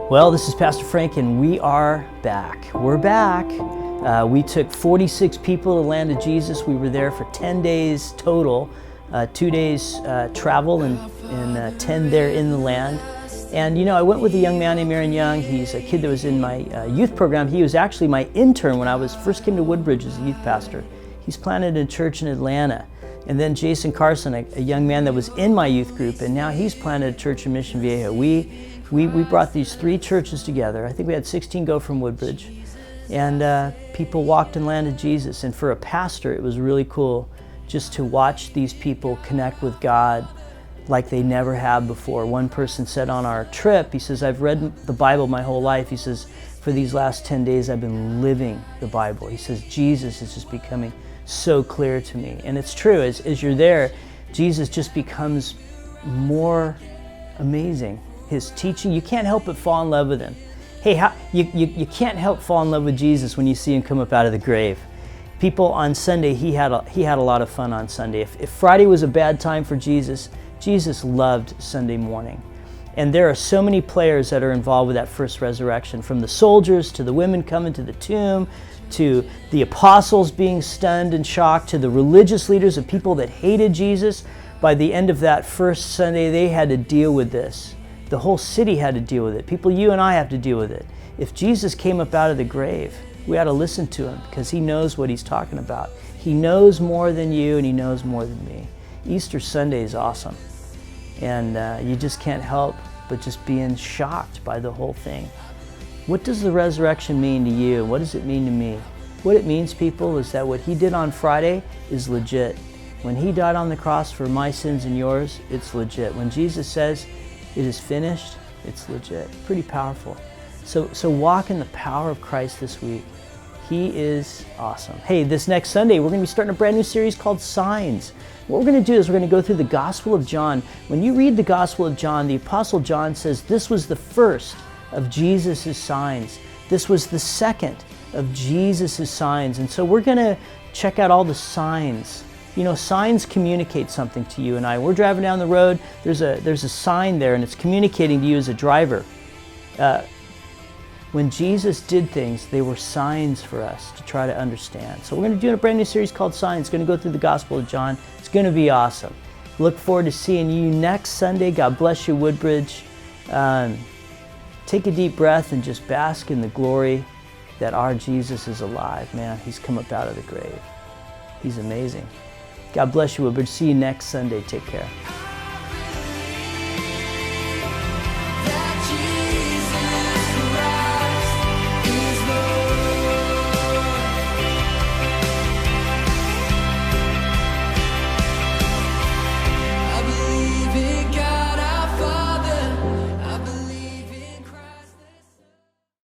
Well, this is Pastor Frank, and we are back. We're back. We took 46 people to Land of Jesus. We were there for 10 days total, 2 days travel and 10 there in the land. And you know, I went with a young man named Aaron Young. He's a kid that was in my youth program. He was actually my intern when I first came to Woodbridge as a youth pastor. He's planted a church in Atlanta. And then Jason Carson, a young man that was in my youth group, and now he's planted a church in Mission Viejo. We brought these 3 churches together. I think we had 16 go from Woodbridge. And people walked in Land of Jesus. And for a pastor, it was really cool just to watch these people connect with God like they never have before. One person said on our trip, he says, I've read the Bible my whole life. He says, for these last 10 days, I've been living the Bible. He says, Jesus is just becoming so clear to me. And it's true, as you're there, Jesus just becomes more amazing. His teaching, you can't help but fall in love with him. Hey, you can't help fall in love with Jesus when you see him come up out of the grave. People on Sunday, he had a lot of fun on Sunday. If Friday was a bad time for Jesus, Jesus loved Sunday morning. And there are so many players that are involved with that first resurrection, from the soldiers to the women coming to the tomb, to the apostles being stunned and shocked, to the religious leaders of people that hated Jesus. By the end of that first Sunday, they had to deal with this. The whole city had to deal with it. People, you and I have to deal with it. If Jesus came up out of the grave, we ought to listen to him because he knows what he's talking about. He knows more than you and he knows more than me. Easter Sunday is awesome. And you just can't help but just being shocked by the whole thing. What does the resurrection mean to you? What does it mean to me? What it means, people, is that what he did on Friday is legit. When he died on the cross for my sins and yours, it's legit. When Jesus says, it is finished, it's legit. Pretty powerful. So walk in the power of Christ this week. He is awesome. Hey, this next Sunday, we're going to be starting a brand new series called Signs. What we're going to do is we're going to go through the Gospel of John. When you read the Gospel of John, the Apostle John says this was the first of Jesus' signs. This was the second of Jesus' signs. And so we're going to check out all the signs. You know, signs communicate something to you and I. We're driving down the road, there's a sign there and it's communicating to you as a driver. When Jesus did things, they were signs for us to try to understand. So we're going to do a brand new series called Signs. It's going to go through the Gospel of John. It's going to be awesome. Look forward to seeing you next Sunday. God bless you, Woodbridge. Take a deep breath and just bask in the glory that our Jesus is alive. Man, he's come up out of the grave. He's amazing. God bless you, Woodbridge. See you next Sunday. Take care.